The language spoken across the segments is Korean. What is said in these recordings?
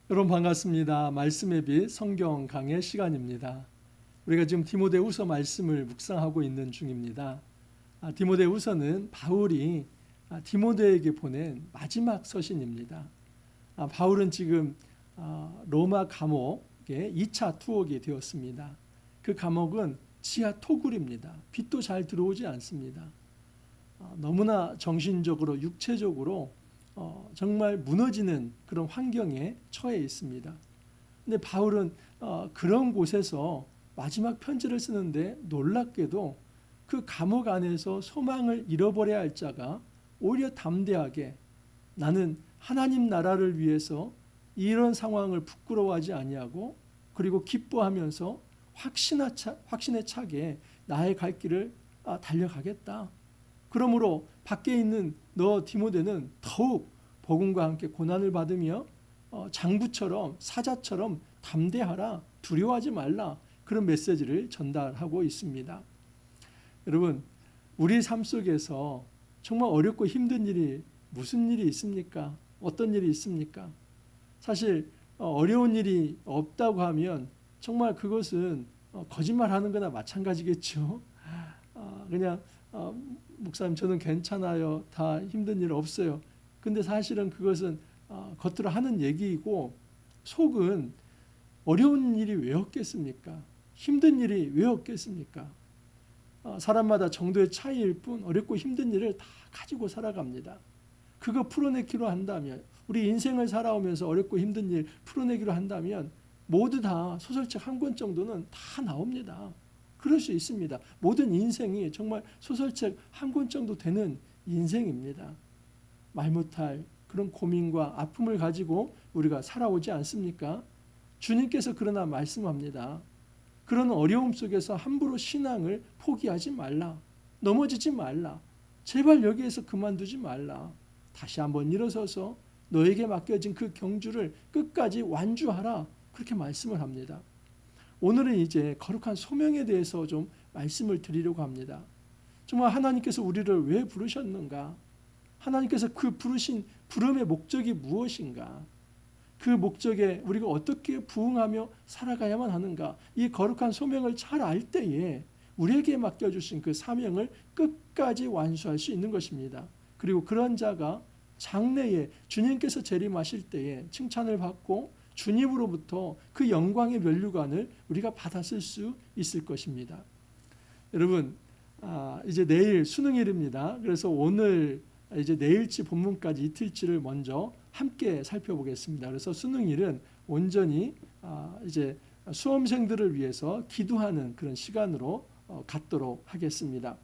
여러분 반갑습니다. 말씀의 빛 성경 강의 시간입니다. 우리가 지금 디모데후서 말씀을 묵상하고 있는 중입니다. 디모데후서는 바울이 디모데에게 보낸 마지막 서신입니다. 바울은 지금 로마 감옥에 2차 투옥이 되었습니다. 그 감옥은 지하 토굴입니다. 빛도 잘 들어오지 않습니다. 너무나 정신적으로 육체적으로 정말 무너지는 그런 환경에 처해 있습니다. 근데 바울은 그런 곳에서 마지막 편지를 쓰는데 놀랍게도 그 감옥 안에서 소망을 잃어버려야 할 자가 오히려 담대하게 나는 하나님 나라를 위해서 이런 상황을 부끄러워하지 아니하고 그리고 기뻐하면서 확신에 차게 나의 갈 길을 달려가겠다. 그러므로 밖에 있는 너 디모데는 더욱 복음과 함께 고난을 받으며 장부처럼 사자처럼 담대하라, 두려워하지 말라, 그런 메시지를 전달하고 있습니다. 여러분, 우리 삶 속에서 정말 어렵고 힘든 일이 무슨 일이 있습니까? 어떤 일이 있습니까? 사실 어려운 일이 없다고 하면 정말 그것은 거짓말하는 거나 마찬가지겠죠. 그냥 목사님 저는 괜찮아요. 다 힘든 일 없어요. 근데 사실은 그것은 겉으로 하는 얘기이고 속은 어려운 일이 왜 없겠습니까? 힘든 일이 왜 없겠습니까? 사람마다 정도의 차이일 뿐 어렵고 힘든 일을 다 가지고 살아갑니다. 그거 풀어내기로 한다면, 우리 인생을 살아오면서 어렵고 힘든 일 풀어내기로 한다면 모두 다 소설책 한 권 정도는 다 나옵니다. 그럴 수 있습니다. 모든 인생이 정말 소설책 한 권 정도 되는 인생입니다. 말 못할 그런 고민과 아픔을 가지고 우리가 살아오지 않습니까? 주님께서 그러나 말씀합니다. 그런 어려움 속에서 함부로 신앙을 포기하지 말라. 넘어지지 말라. 제발 여기에서 그만두지 말라. 다시 한번 일어서서 너에게 맡겨진 그 경주를 끝까지 완주하라. 그렇게 말씀을 합니다. 오늘은 이제 거룩한 소명에 대해서 좀 말씀을 드리려고 합니다. 정말 하나님께서 우리를 왜 부르셨는가? 하나님께서 그 부르신 부름의 목적이 무엇인가? 그 목적에 우리가 어떻게 부응하며 살아가야만 하는가? 이 거룩한 소명을 잘 알 때에 우리에게 맡겨주신 그 사명을 끝까지 완수할 수 있는 것입니다. 그리고 그런 자가 장래에 주님께서 재림하실 때에 칭찬을 받고 주님으로부터 그 영광의 면류관을 우리가 받았을 수 있을 것입니다. 여러분, 이제 내일 수능일입니다. 그래서 오늘 이제 내일치 본문까지 이틀치를 먼저 함께 살펴보겠습니다. 그래서 수능일은 온전히 이제 수험생들을 위해서 기도하는 그런 시간으로 갖도록 하겠습니다.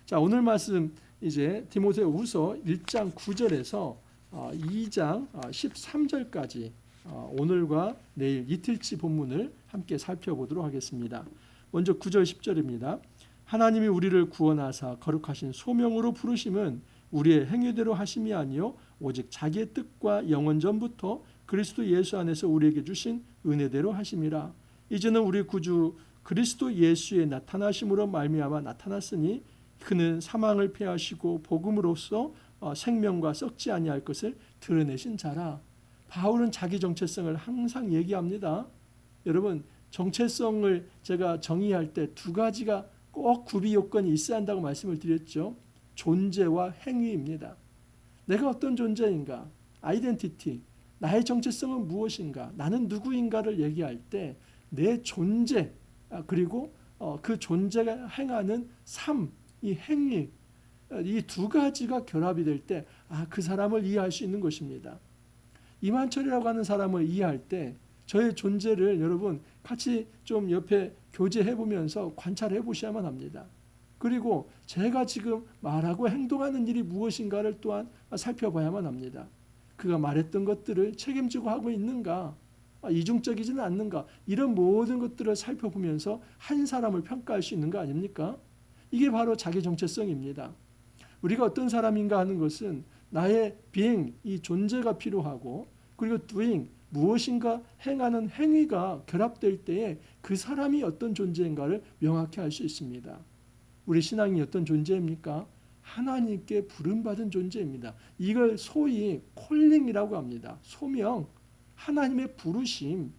자, 오늘 말씀 이제 디모데후서 1장 9절에서 2장 13절까지 오늘과 내일 이틀치 본문을 함께 살펴보도록 하겠습니다. 먼저 9절 10절입니다. 하나님이 우리를 구원하사 거룩하신 소명으로 부르심은 우리의 행위대로 하심이 아니요 오직 자기의 뜻과 영원 전부터 그리스도 예수 안에서 우리에게 주신 은혜대로 하심이라. 이제는 우리 구주 그리스도 예수의 나타나심으로 말미암아 나타났으니 그는 사망을 패하시고 복음으로써 생명과 썩지 아니할 것을 드러내신 자라. 바울은 자기 정체성을 항상 얘기합니다. 여러분, 정체성을 제가 정의할 때 두 가지가 꼭 구비 요건이 있어야 한다고 말씀을 드렸죠. 존재와 행위입니다. 내가 어떤 존재인가? 아이덴티티. 나의 정체성은 무엇인가? 나는 누구인가를 얘기할 때 내 존재 그리고 그 존재가 행하는 삶, 이 행위, 이 두 가지가 결합이 될 때 그 사람을 이해할 수 있는 것입니다. 이만철이라고 하는 사람을 이해할 때 저의 존재를 여러분 같이 좀 옆에 교제해 보면서 관찰해 보셔야만 합니다. 그리고 제가 지금 말하고 행동하는 일이 무엇인가를 또한 살펴봐야만 합니다. 그가 말했던 것들을 책임지고 하고 있는가? 이중적이지는 않는가? 이런 모든 것들을 살펴보면서 한 사람을 평가할 수 있는 거 아닙니까? 이게 바로 자기 정체성입니다. 우리가 어떤 사람인가 하는 것은 나의 being, 이 존재가 필요하고 그리고 doing, 무엇인가 행하는 행위가 결합될 때에 그 사람이 어떤 존재인가를 명확히 알 수 있습니다. 우리 신앙이 어떤 존재입니까? 하나님께 부름받은 존재입니다. 이걸 소위 콜링이라고 합니다. 소명. 하나님의 부르심,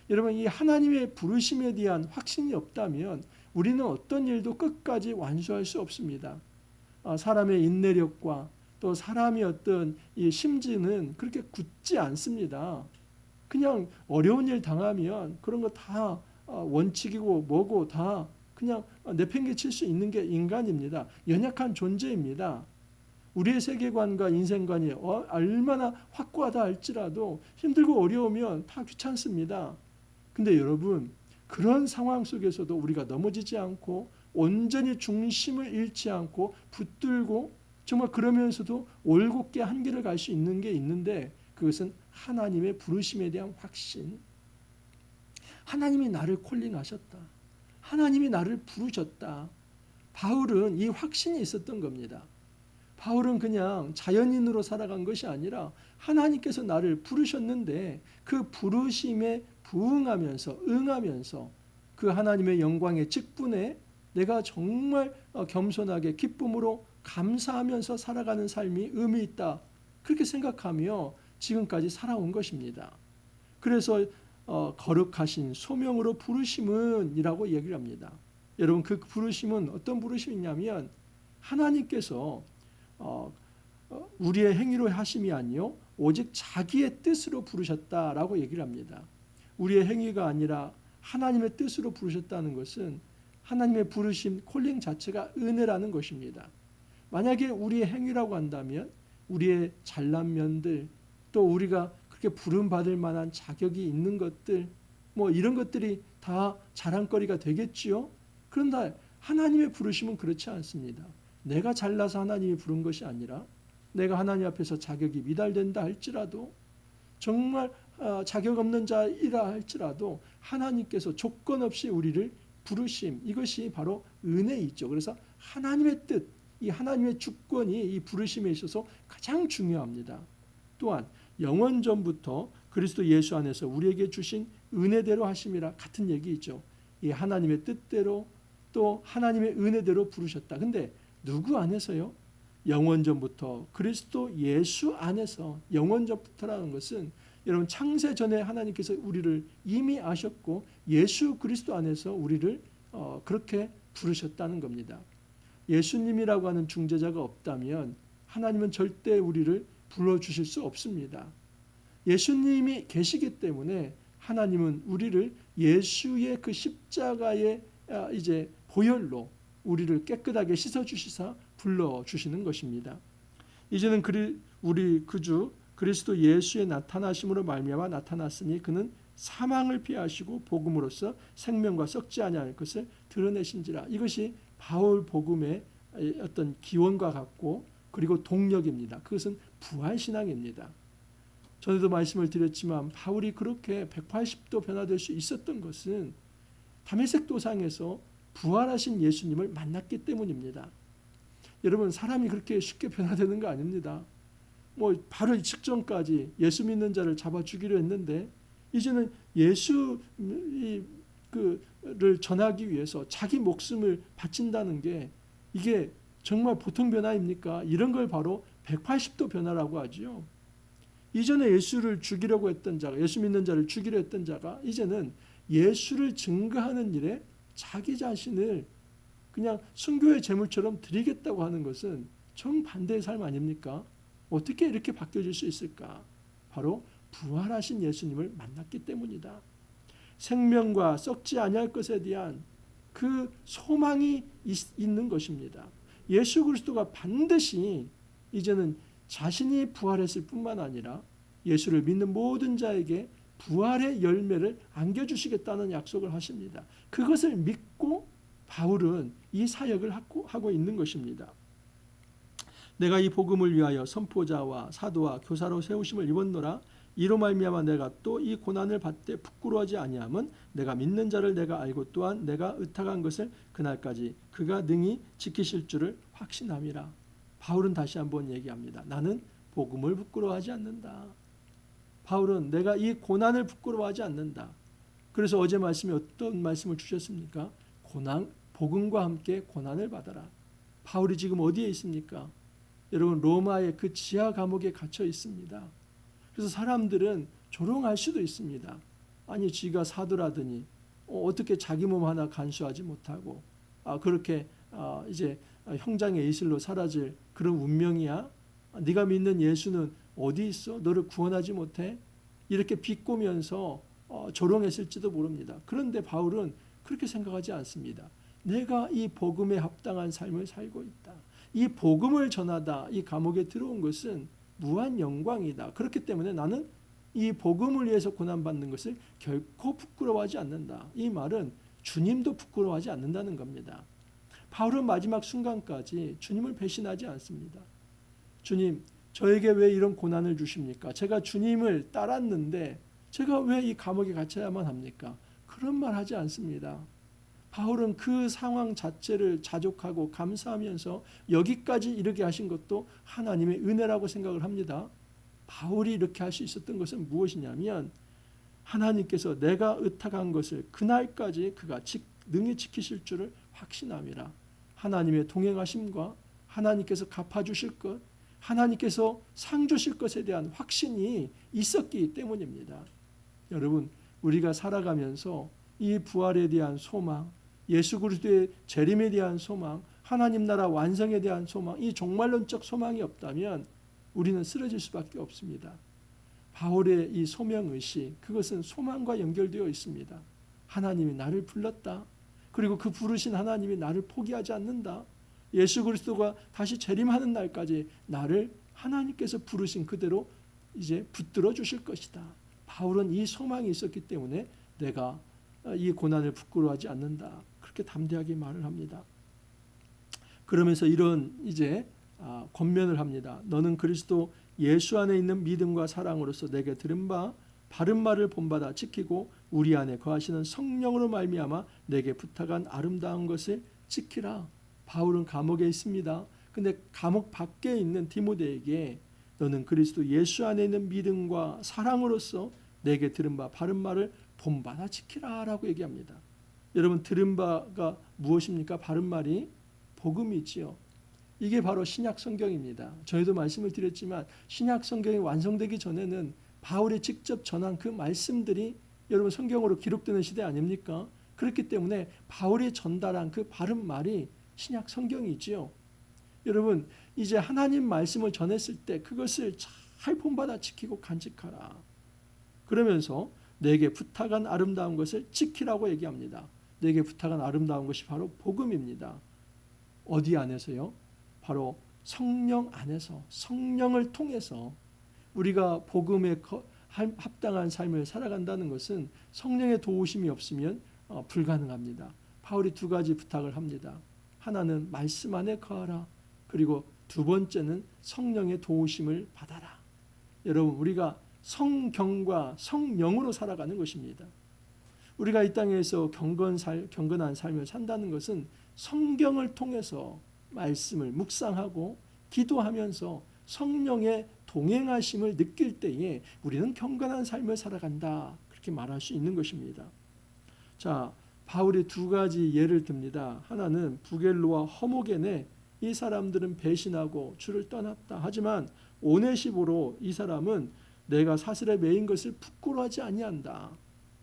여러분 이 하나님의 부르심에 대한 확신이 없다면 우리는 어떤 일도 끝까지 완수할 수 없습니다. 사람의 인내력과 또 사람의 어떤 이 심지는 그렇게 굳지 않습니다. 그냥 어려운 일 당하면 그런 거 다 원칙이고 뭐고 다 그냥 내팽개칠 수 있는 게 인간입니다. 연약한 존재입니다. 우리의 세계관과 인생관이 얼마나 확고하다 할지라도 힘들고 어려우면 다 귀찮습니다. 근데 여러분 그런 상황 속에서도 우리가 넘어지지 않고 온전히 중심을 잃지 않고 붙들고 정말 그러면서도 올곧게 한 길을 갈 수 있는 게 있는데 그것은 하나님의 부르심에 대한 확신. 하나님이 나를 콜링하셨다. 하나님이 나를 부르셨다. 바울은 이 확신이 있었던 겁니다. 바울은 그냥 자연인으로 살아간 것이 아니라 하나님께서 나를 부르셨는데 그 부르심에 부응하면서 응하면서 그 하나님의 영광의 직분에 내가 정말 겸손하게 기쁨으로 감사하면서 살아가는 삶이 의미 있다. 그렇게 생각하며 지금까지 살아온 것입니다. 그래서 거룩하신 소명으로 부르심은 이라고 얘기를 합니다. 여러분 그 부르심은 어떤 부르심이냐면 하나님께서 우리의 행위로 하심이 아니요 오직 자기의 뜻으로 부르셨다라고 얘기를 합니다. 우리의 행위가 아니라 하나님의 뜻으로 부르셨다는 것은 하나님의 부르심 콜링 자체가 은혜라는 것입니다. 만약에 우리의 행위라고 한다면 우리의 잘난 면들 또 우리가 그렇게 부름받을 만한 자격이 있는 것들 뭐 이런 것들이 다 자랑거리가 되겠지요. 그런데 하나님의 부르심은 그렇지 않습니다. 내가 잘나서 하나님이 부른 것이 아니라 내가 하나님 앞에서 자격이 미달된다 할지라도 정말 자격 없는 자이라 할지라도 하나님께서 조건 없이 우리를 부르심 이것이 바로 은혜이죠. 그래서 하나님의 뜻, 이 하나님의 주권이 이 부르심에 있어서 가장 중요합니다. 또한 영원 전부터 그리스도 예수 안에서 우리에게 주신 은혜대로 하심이라 같은 얘기이죠. 이 하나님의 뜻대로 또 하나님의 은혜대로 부르셨다. 근데 누구 안에서요? 영원 전부터 그리스도 예수 안에서 영원 전부터라는 것은 여러분 창세 전에 하나님께서 우리를 이미 아셨고 예수 그리스도 안에서 우리를 그렇게 부르셨다는 겁니다. 예수님이라고 하는 중재자가 없다면 하나님은 절대 우리를 불러주실 수 없습니다. 예수님이 계시기 때문에 하나님은 우리를 예수의 그 십자가의 이제 보혈로 우리를 깨끗하게 씻어주시사 불러주시는 것입니다. 이제는 우리 그주 그리스도 예수의 나타나심으로 말미암아 나타났으니 그는 사망을 피하시고 복음으로써 생명과 썩지 아니할 것을 드러내신지라. 이것이 바울 복음의 어떤 기원과 같고 그리고 동력입니다. 그것은 부활신앙입니다. 전에도 말씀을 드렸지만 바울이 그렇게 180도 변화될 수 있었던 것은 다메섹 도상에서 부활하신 예수님을 만났기 때문입니다. 여러분 사람이 그렇게 쉽게 변화되는 거 아닙니다. 뭐 바로 직전까지 예수 믿는 자를 잡아 죽이려 했는데 이제는 예수를 전하기 위해서 자기 목숨을 바친다는 게 이게 정말 보통 변화입니까? 이런 걸 바로 180도 변화라고 하지요. 이전에 예수를 죽이려고 했던 자가 예수 믿는 자를 죽이려 했던 자가 이제는 예수를 증거하는 일에 자기 자신을 그냥 순교의 제물처럼 드리겠다고 하는 것은 정반대의 삶 아닙니까? 어떻게 이렇게 바뀌어질 수 있을까? 바로 부활하신 예수님을 만났기 때문이다. 생명과 썩지 아니할 것에 대한 그 소망이 있는 것입니다. 예수 그리스도가 반드시 이제는 자신이 부활했을 뿐만 아니라 예수를 믿는 모든 자에게 부활의 열매를 안겨주시겠다는 약속을 하십니다. 그것을 믿고 바울은 이 사역을 하고 있는 것입니다. 내가 이 복음을 위하여 선포자와 사도와 교사로 세우심을 입었노라. 이로 말미암아 내가 또 이 고난을 받되 부끄러워하지 아니함은 내가 믿는 자를 내가 알고 또한 내가 의탁한 것을 그날까지 그가 능히 지키실 줄을 확신함이라. 바울은 다시 한번 얘기합니다. 나는 복음을 부끄러워하지 않는다. 바울은 내가 이 고난을 부끄러워하지 않는다. 그래서 어제 말씀에 어떤 말씀을 주셨습니까? 복음과 함께 고난을 받아라. 바울이 지금 어디에 있습니까? 여러분 로마의 그 지하 감옥에 갇혀 있습니다. 그래서 사람들은 조롱할 수도 있습니다. 아니 지가 사도라더니 어떻게 자기 몸 하나 간수하지 못하고 그렇게 이제 형장의 이슬로 사라질 그런 운명이야? 네가 믿는 예수는 어디 있어? 너를 구원하지 못해? 이렇게 비꼬면서 조롱했을지도 모릅니다. 그런데 바울은 그렇게 생각하지 않습니다. 내가 이 복음에 합당한 삶을 살고 있다. 이 복음을 전하다 이 감옥에 들어온 것은 무한 영광이다. 그렇기 때문에 나는 이 복음을 위해서 고난받는 것을 결코 부끄러워하지 않는다. 이 말은 주님도 부끄러워하지 않는다는 겁니다. 바울은 마지막 순간까지 주님을 배신하지 않습니다. 주님, 저에게 왜 이런 고난을 주십니까? 제가 주님을 따랐는데 제가 왜 이 감옥에 갇혀야만 합니까? 그런 말 하지 않습니다. 바울은 그 상황 자체를 자족하고 감사하면서 여기까지 이르게 하신 것도 하나님의 은혜라고 생각을 합니다. 바울이 이렇게 할 수 있었던 것은 무엇이냐면 하나님께서 내가 의탁한 것을 그날까지 그가 능히 지키실 줄을 확신함이라. 하나님의 동행하심과 하나님께서 갚아주실 것, 하나님께서 상 주실 것에 대한 확신이 있었기 때문입니다. 여러분, 우리가 살아가면서 이 부활에 대한 소망, 예수 그리스도의 재림에 대한 소망, 하나님 나라 완성에 대한 소망, 이 종말론적 소망이 없다면 우리는 쓰러질 수밖에 없습니다. 바울의 이 소명의식, 그것은 소망과 연결되어 있습니다. 하나님이 나를 불렀다. 그리고 그 부르신 하나님이 나를 포기하지 않는다. 예수 그리스도가 다시 재림하는 날까지 나를 하나님께서 부르신 그대로 이제 붙들어 주실 것이다. 바울은 이 소망이 있었기 때문에 내가 이 고난을 부끄러워하지 않는다. 그렇게 담대하게 말을 합니다. 그러면서 이런 이제 권면을 합니다. 너는 그리스도 예수 안에 있는 믿음과 사랑으로서 내게 들은 바 바른 말을 본받아 지키고 우리 안에 거하시는 성령으로 말미암아 내게 부탁한 아름다운 것을 지키라. 바울은 감옥에 있습니다. 근데 감옥 밖에 있는 디모데에게 너는 그리스도 예수 안에 있는 믿음과 사랑으로서 내게 들은 바 바른 말을 본받아 지키라 라고 얘기합니다. 여러분, 들은 바가 무엇입니까? 바른 말이 복음이지요. 이게 바로 신약 성경입니다. 저희도 말씀을 드렸지만 신약 성경이 완성되기 전에는 바울이 직접 전한 그 말씀들이 여러분 성경으로 기록되는 시대 아닙니까? 그렇기 때문에 바울이 전달한 그 바른 말이 신약 성경이지요. 여러분, 이제 하나님 말씀을 전했을 때 그것을 잘 본받아 지키고 간직하라. 그러면서 내게 부탁한 아름다운 것을 지키라고 얘기합니다. 내게 부탁한 아름다운 것이 바로 복음입니다. 어디 안에서요? 바로 성령 안에서, 성령을 통해서 우리가 복음에 합당한 삶을 살아간다는 것은 성령의 도우심이 없으면 불가능합니다. 바울이 두 가지 부탁을 합니다. 하나는 말씀 안에 거하라. 그리고 두 번째는 성령의 도우심을 받아라. 여러분, 우리가 성경과 성령으로 살아가는 것입니다. 우리가 이 땅에서 경건한 삶을 산다는 것은 성경을 통해서 말씀을 묵상하고 기도하면서 성령의 동행하심을 느낄 때에 우리는 경건한 삶을 살아간다. 그렇게 말할 수 있는 것입니다. 자, 바울이 두 가지 예를 듭니다. 하나는 부겔로와 허모겐에 이 사람들은 배신하고 주를 떠났다. 하지만 오네시보로 이 사람은 내가 사슬에 매인 것을 부끄러워하지 아니한다.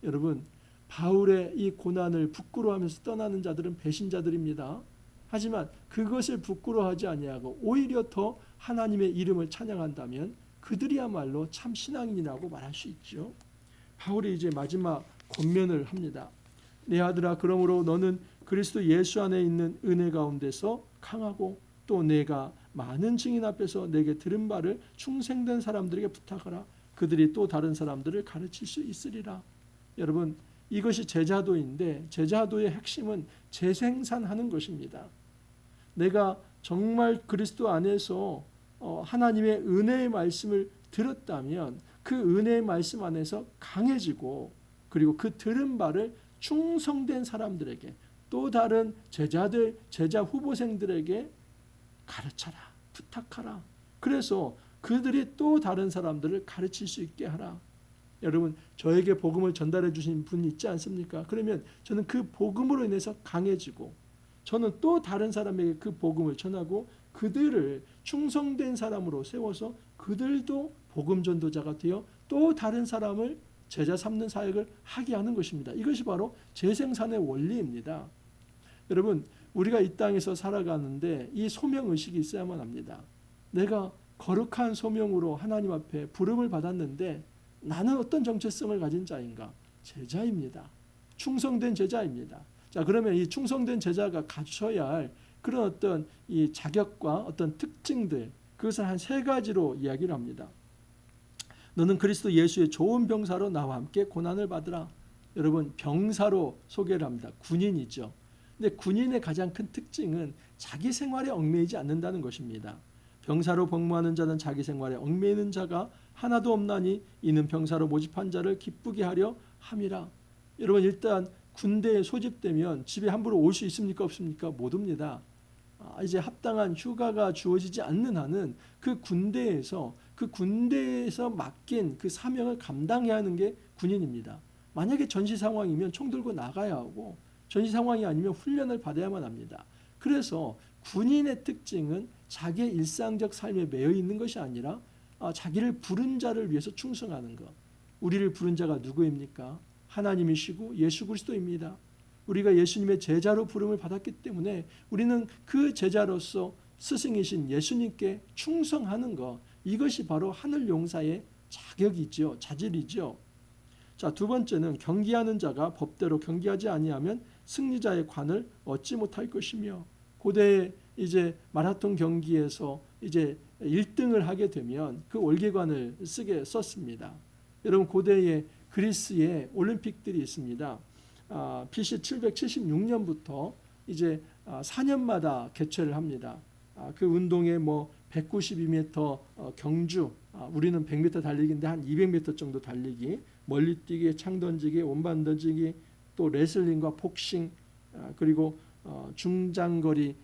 여러분, 바울의 이 고난을 부끄러워하면서 떠나는 자들은 배신자들입니다. 하지만 그것을 부끄러워하지 아니하고 오히려 더 하나님의 이름을 찬양한다면 그들이야말로 참 신앙인이라고 말할 수 있죠. 바울이 이제 마지막 권면을 합니다. 내 아들아, 그러므로 너는 그리스도 예수 안에 있는 은혜 가운데서 강하고 또 내가 많은 증인 앞에서 내게 들은 바를 충성된 사람들에게 부탁하라. 그들이 또 다른 사람들을 가르칠 수 있으리라. 여러분, 이것이 제자도인데 제자도의 핵심은 재생산하는 것입니다. 내가 정말 그리스도 안에서 하나님의 은혜의 말씀을 들었다면 그 은혜의 말씀 안에서 강해지고 그리고 그 들은 바를 충성된 사람들에게 또 다른 제자들, 제자 후보생들에게 가르쳐라, 부탁하라. 그래서 그들이 또 다른 사람들을 가르칠 수 있게 하라. 여러분, 저에게 복음을 전달해 주신 분 있지 않습니까? 그러면 저는 그 복음으로 인해서 강해지고 저는 또 다른 사람에게 그 복음을 전하고 그들을 충성된 사람으로 세워서 그들도 복음 전도자가 되어 또 다른 사람을 제자 삼는 사역을 하게 하는 것입니다. 이것이 바로 재생산의 원리입니다. 여러분, 우리가 이 땅에서 살아가는데 이 소명의식이 있어야만 합니다. 내가 거룩한 소명으로 하나님 앞에 부름을 받았는데 나는 어떤 정체성을 가진 자인가? 제자입니다. 충성된 제자입니다. 자, 그러면 이 충성된 제자가 갖춰야 할 그런 어떤 이 자격과 어떤 특징들, 그것을 한 세 가지로 이야기를 합니다. 너는 그리스도 예수의 좋은 병사로 나와 함께 고난을 받으라. 여러분, 병사로 소개를 합니다. 군인이죠. 근데 군인의 가장 큰 특징은 자기 생활에 얽매이지 않는다는 것입니다. 병사로 복무하는 자는 자기 생활에 얽매이는 자가 하나도 없나니 이는 병사로 모집한 자를 기쁘게 하려 함이라. 여러분, 일단 군대에 소집되면 집에 함부로 올 수 있습니까? 없습니까? 못 옵니다. 이제 합당한 휴가가 주어지지 않는 한은 그 군대에서 맡긴 그 사명을 감당해야 하는 게 군인입니다. 만약에 전시 상황이면 총 들고 나가야 하고, 전시 상황이 아니면 훈련을 받아야만 합니다. 그래서 군인의 특징은 자기의 일상적 삶에 매여 있는 것이 아니라 자기를 부른 자를 위해서 충성하는 것. 우리를 부른 자가 누구입니까? 하나님이시고 예수 그리스도입니다. 우리가 예수님의 제자로 부름을 받았기 때문에 우리는 그 제자로서 스승이신 예수님께 충성하는 것, 이것이 바로 하늘 용사의 자격이죠. 자질이죠. 자, 두 번째는 경기하는 자가 법대로 경기하지 아니하면 승리자의 관을 얻지 못할 것이며, 고대에 이제 마라톤 경기에서 이제 1등을 하게 되면 그 월계관을 썼습니다. 여러분, 고대에 그리스에 올림픽들이 있습니다. BC 776년부터 이제 4년마다 개최를 합니다. 그 운동에 뭐 192m 경주, 우리는 100m 달리기인데 한 200m 정도 달리기, 멀리뛰기, 창던지기, 원반 던지기, 또 레슬링과 복싱, 그리고 중장거리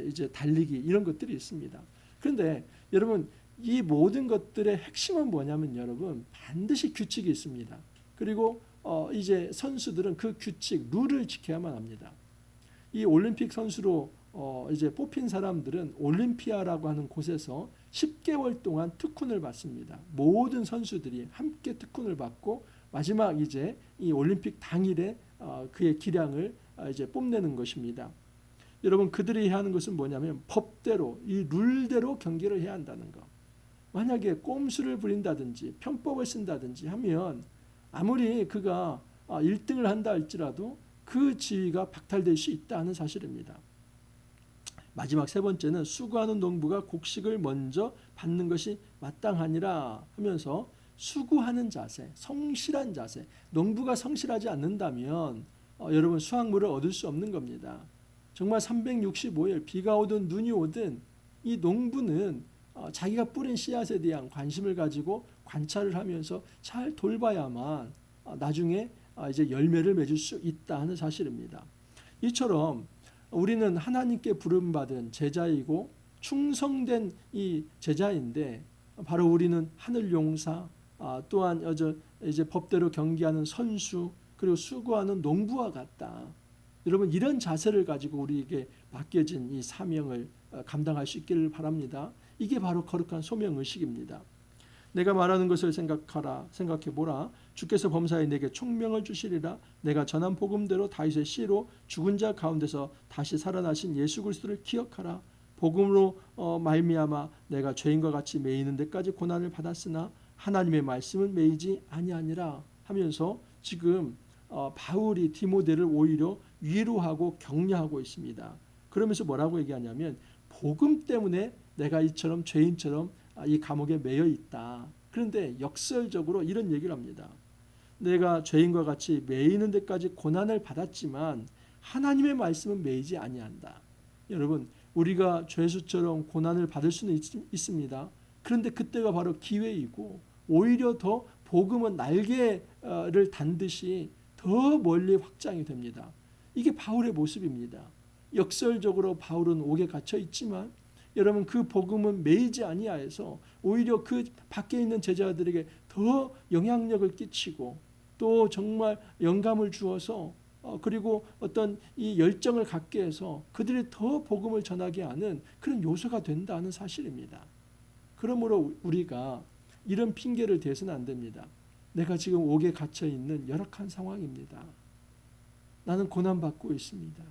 이제 달리기, 이런 것들이 있습니다. 그런데 여러분, 이 모든 것들의 핵심은 뭐냐면 여러분, 반드시 규칙이 있습니다. 그리고 이제 선수들은 그 규칙, 룰을 지켜야만 합니다. 이 올림픽 선수로 이제 뽑힌 사람들은 올림피아라고 하는 곳에서 10개월 동안 특훈을 받습니다. 모든 선수들이 함께 특훈을 받고 마지막 이제 이 올림픽 당일에 그의 기량을 이제 뽐내는 것입니다. 여러분, 그들이 해야 하는 것은 뭐냐면 법대로, 이 룰대로 경기를 해야 한다는 것. 만약에 꼼수를 부린다든지 편법을 쓴다든지 하면 아무리 그가 1등을 한다 할지라도 그 지위가 박탈될 수 있다는 사실입니다. 마지막 세 번째는 수고하는 농부가 곡식을 먼저 받는 것이 마땅하니라 하면서, 수고하는 자세, 성실한 자세, 농부가 성실하지 않는다면 여러분, 수확물을 얻을 수 없는 겁니다. 정말 365일 비가 오든 눈이 오든 이 농부는 자기가 뿌린 씨앗에 대한 관심을 가지고 관찰을 하면서 잘 돌봐야만 나중에 이제 열매를 맺을 수 있다 하는 사실입니다. 이처럼 우리는 하나님께 부름받은 제자이고 충성된 이 제자인데, 바로 우리는 하늘 용사, 또한 이제 법대로 경기하는 선수, 그리고 수고하는 농부와 같다. 여러분, 이런 자세를 가지고 우리에게 맡겨진 이 사명을 감당할 수 있기를 바랍니다. 이게 바로 거룩한 소명의식입니다. 내가 말하는 것을 생각해보라. 주께서 범사에 내게 총명을 주시리라. 내가 전한 복음대로 다윗의 씨로 죽은 자 가운데서 다시 살아나신 예수 그리스도를 기억하라. 복음으로 말미암아 내가 죄인과 같이 매이는 데까지 고난을 받았으나 하나님의 말씀은 매이지 아니하니라 하면서 지금 바울이 디모데를 오히려 위로하고 격려하고 있습니다. 그러면서 뭐라고 얘기하냐면, 복음 때문에 내가 이처럼 죄인처럼 이 감옥에 매여 있다. 그런데 역설적으로 이런 얘기를 합니다. 내가 죄인과 같이 매이는 데까지 고난을 받았지만 하나님의 말씀은 매이지 아니한다. 여러분, 우리가 죄수처럼 고난을 받을 수는 있습니다. 그런데 그때가 바로 기회이고, 오히려 더 복음은 날개를 단 듯이 더 멀리 확장이 됩니다. 이게 바울의 모습입니다. 역설적으로 바울은 옥에 갇혀 있지만 여러분, 그 복음은 매이지 아니하여서 오히려 그 밖에 있는 제자들에게 더 영향력을 끼치고, 또 정말 영감을 주어서 그리고 어떤 이 열정을 갖게 해서 그들이 더 복음을 전하게 하는 그런 요소가 된다는 사실입니다. 그러므로 우리가 이런 핑계를 대서는 안 됩니다. 내가 지금 옥에 갇혀 있는 열악한 상황입니다. 나는 고난받고 있습니다.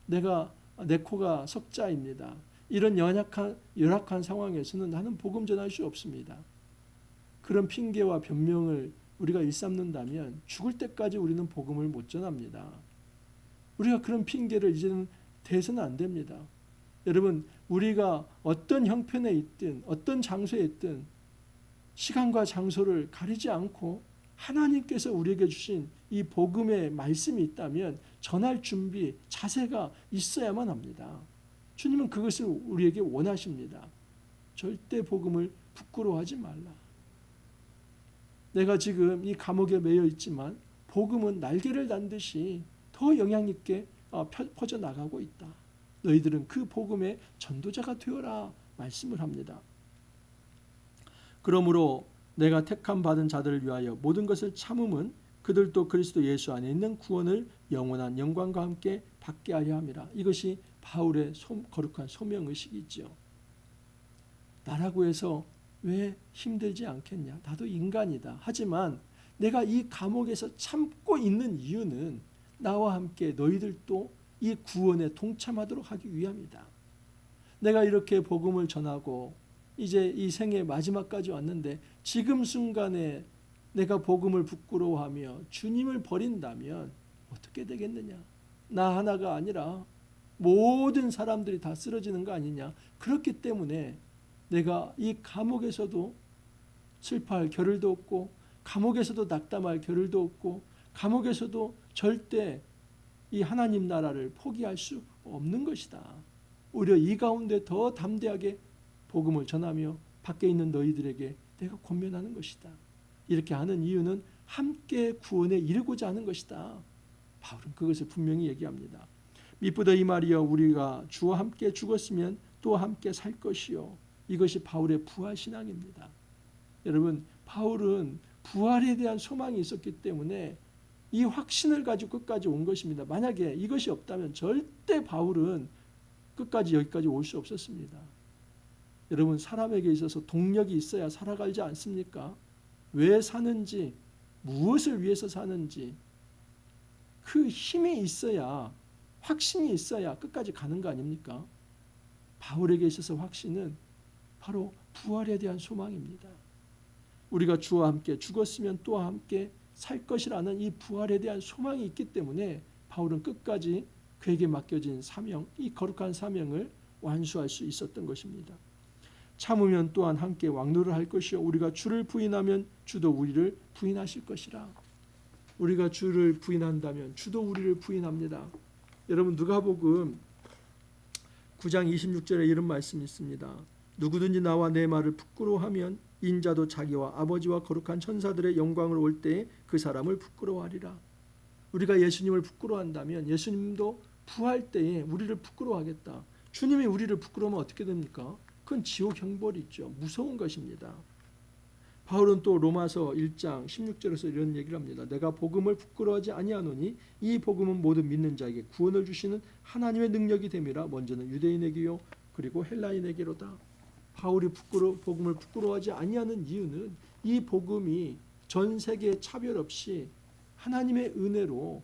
내 코가 석자입니다. 이런 열악한 상황에서는 나는 복음 전할 수 없습니다. 그런 핑계와 변명을 우리가 일삼는다면 죽을 때까지 우리는 복음을 못 전합니다. 우리가 그런 핑계를 이제는 대서는 안 됩니다. 여러분, 우리가 어떤 형편에 있든 어떤 장소에 있든 시간과 장소를 가리지 않고 하나님께서 우리에게 주신 이 복음의 말씀이 있다면 전할 준비, 자세가 있어야만 합니다. 주님은 그것을 우리에게 원하십니다. 절대 복음을 부끄러워하지 말라. 내가 지금 이 감옥에 매여 있지만 복음은 날개를 단 듯이 더 영향 있게 퍼져나가고 있다. 너희들은 그 복음의 전도자가 되어라 말씀을 합니다. 그러므로 내가 택함 받은 자들을 위하여 모든 것을 참음은 그들도 그리스도 예수 안에 있는 구원을 영원한 영광과 함께 받게 하려 함이라. 이것이 바울의 거룩한 소명의식이죠. 나라고 해서 왜 힘들지 않겠냐? 나도 인간이다. 하지만 내가 이 감옥에서 참고 있는 이유는 나와 함께 너희들도 이 구원에 동참하도록 하기 위함이다. 내가 이렇게 복음을 전하고 이제 이 생의 마지막까지 왔는데 지금 순간에 내가 복음을 부끄러워하며 주님을 버린다면 어떻게 되겠느냐? 나 하나가 아니라 모든 사람들이 다 쓰러지는 거 아니냐? 그렇기 때문에 내가 이 감옥에서도 슬퍼할 겨를도 없고 감옥에서도 낙담할 겨를도 없고 감옥에서도 절대 이 하나님 나라를 포기할 수 없는 것이다. 오히려 이 가운데 더 담대하게 복음을 전하며 밖에 있는 너희들에게 내가 권면하는 것이다. 이렇게 하는 이유는 함께 구원에 이르고자 하는 것이다. 바울은 그것을 분명히 얘기합니다. 미쁘다 이 말이여 우리가 주와 함께 죽었으면 또 함께 살 것이요. 이것이 바울의 부활 신앙입니다. 여러분, 바울은 부활에 대한 소망이 있었기 때문에 이 확신을 가지고 끝까지 온 것입니다. 만약에 이것이 없다면 절대 바울은 끝까지 여기까지 올 수 없었습니다. 여러분, 사람에게 있어서 동력이 있어야 살아가지 않습니까? 왜 사는지, 무엇을 위해서 사는지 그 힘이 있어야, 확신이 있어야 끝까지 가는 거 아닙니까? 바울에게 있어서 확신은 바로 부활에 대한 소망입니다. 우리가 주와 함께 죽었으면 또 함께 살 것이라는 이 부활에 대한 소망이 있기 때문에 바울은 끝까지 그에게 맡겨진 사명, 이 거룩한 사명을 완수할 수 있었던 것입니다. 참으면 또한 함께 왕노를 할 것이요 우리가 주를 부인하면 주도 우리를 부인하실 것이라. 우리가 주를 부인한다면 주도 우리를 부인합니다. 여러분, 누가복음 9장 26절에 이런 말씀이 있습니다. 누구든지 나와 내 말을 부끄러워하면 인자도 자기와 아버지와 거룩한 천사들의 영광을 올 때에 그 사람을 부끄러워하리라. 우리가 예수님을 부끄러워한다면 예수님도 부활 때에 우리를 부끄러워하겠다. 주님이 우리를 부끄러우면 어떻게 됩니까? 그건 지옥 형벌이죠. 무서운 것입니다. 바울은 또 로마서 1장 16절에서 이런 얘기를 합니다. 내가 복음을 부끄러워하지 아니하노니 이 복음은 모든 믿는 자에게 구원을 주시는 하나님의 능력이 됨이라. 먼저는 유대인에게요 그리고 헬라인에게로다. 바울이 복음을 부끄러워하지 아니하는 이유는 이 복음이 전 세계에 차별 없이 하나님의 은혜로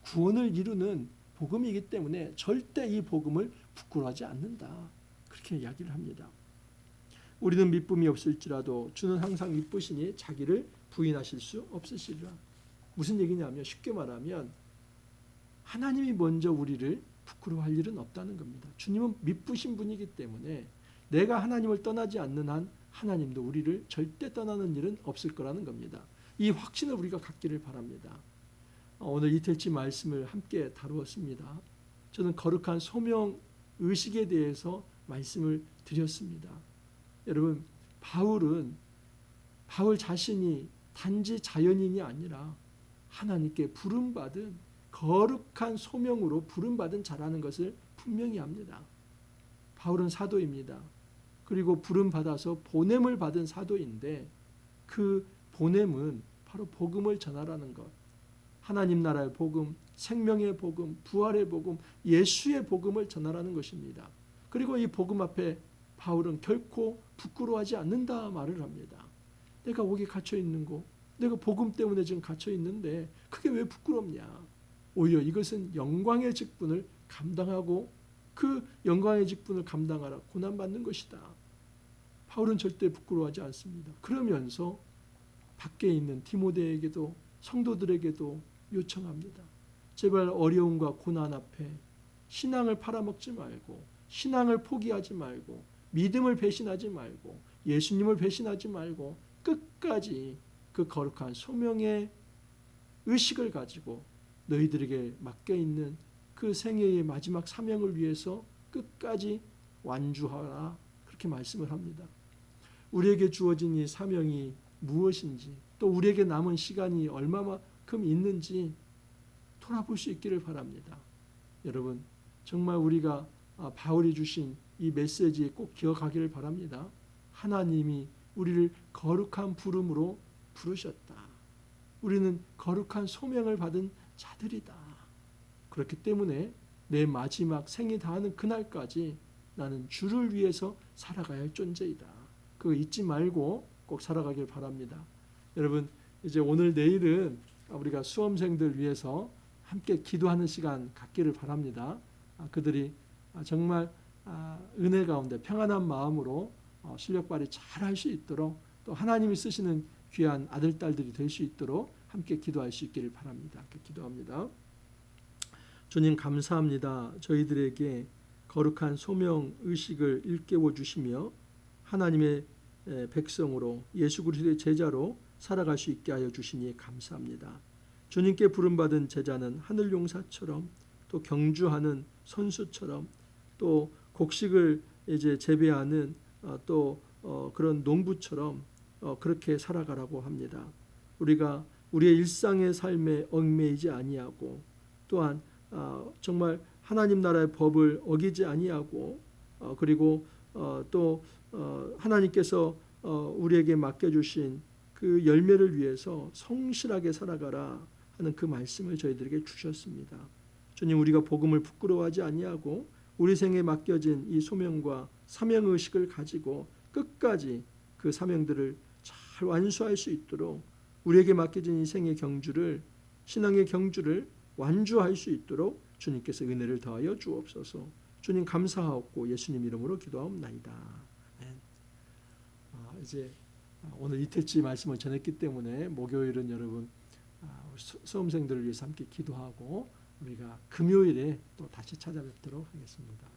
구원을 이루는 복음이기 때문에 절대 이 복음을 부끄러워하지 않는다. 그렇게 이야기를 합니다. 우리는 미쁨이 없을지라도 주는 항상 미쁘시니 자기를 부인하실 수 없으시리라. 무슨 얘기냐면 쉽게 말하면 하나님이 먼저 우리를 부끄러워할 일은 없다는 겁니다. 주님은 미쁘신 분이기 때문에 내가 하나님을 떠나지 않는 한 하나님도 우리를 절대 떠나는 일은 없을 거라는 겁니다. 이 확신을 우리가 갖기를 바랍니다. 오늘 이틀치 말씀을 함께 다루었습니다. 저는 거룩한 소명 의식에 대해서 말씀을 드렸습니다. 여러분, 바울 자신이 단지 자연인이 아니라 하나님께 부름받은 거룩한 소명으로 부름받은 자라는 것을 분명히 합니다. 바울은 사도입니다. 그리고 부름받아서 보냄을 받은 사도인데 그 보냄은 바로 복음을 전하라는 것. 하나님 나라의 복음, 생명의 복음, 부활의 복음, 예수의 복음을 전하라는 것입니다. 그리고 이 복음 앞에 바울은 결코 부끄러워하지 않는다 말을 합니다. 내가 옥에 갇혀 있는 거, 내가 복음 때문에 지금 갇혀 있는데 그게 왜 부끄럽냐? 오히려 이것은 영광의 직분을 감당하고 그 영광의 직분을 감당하라 고난받는 것이다. 바울은 절대 부끄러워하지 않습니다. 그러면서 밖에 있는 디모데에게도 성도들에게도 요청합니다. 제발 어려움과 고난 앞에 신앙을 팔아먹지 말고, 신앙을 포기하지 말고, 믿음을 배신하지 말고, 예수님을 배신하지 말고 끝까지 그 거룩한 소명의 의식을 가지고 너희들에게 맡겨 있는 그 생애의 마지막 사명을 위해서 끝까지 완주하라, 그렇게 말씀을 합니다. 우리에게 주어진 이 사명이 무엇인지, 또 우리에게 남은 시간이 얼마만큼 있는지 돌아볼 수 있기를 바랍니다. 여러분, 정말 우리가 바울이 주신 이 메시지에 꼭 기억하기를 바랍니다. 하나님이 우리를 거룩한 부름으로 부르셨다. 우리는 거룩한 소명을 받은 자들이다. 그렇기 때문에 내 마지막 생이 다하는 그날까지 나는 주를 위해서 살아가야 할 존재이다. 그거 잊지 말고 꼭 살아가길 바랍니다. 여러분, 이제 오늘 내일은 우리가 수험생들 위해서 함께 기도하는 시간 갖기를 바랍니다. 그들이 정말 은혜 가운데 평안한 마음으로 실력 발휘 잘 할 수 있도록, 또 하나님이 쓰시는 귀한 아들, 딸들이 될 수 있도록 함께 기도할 수 있기를 바랍니다. 함께 기도합니다. 주님, 감사합니다. 저희들에게 거룩한 소명 의식을 일깨워 주시며 하나님의 백성으로 예수 그리스도의 제자로 살아갈 수 있게 하여 주시니 감사합니다. 주님께 부름받은 제자는 하늘 용사처럼, 또 경주하는 선수처럼, 또 곡식을 이제 재배하는 또 그런 농부처럼 그렇게 살아가라고 합니다. 우리가 우리의 일상의 삶에 얽매이지 아니하고, 또한 정말 하나님 나라의 법을 어기지 아니하고, 그리고 또 하나님께서 우리에게 맡겨주신 그 열매를 위해서 성실하게 살아가라 하는 그 말씀을 저희들에게 주셨습니다. 주님, 우리가 복음을 부끄러워하지 아니하고 우리 생에 맡겨진 이 소명과 사명의식을 가지고 끝까지 그 사명들을 잘 완수할 수 있도록, 우리에게 맡겨진 이 생의 경주를, 신앙의 경주를 완주할 수 있도록 주님께서 은혜를 더하여 주옵소서. 주님 감사하옵고 예수님 이름으로 기도하옵나이다. 이제 오늘 이틀치 말씀을 전했기 때문에 목요일은 여러분 수험생들을 위해서 함께 기도하고 우리가 금요일에 또 다시 찾아뵙도록 하겠습니다.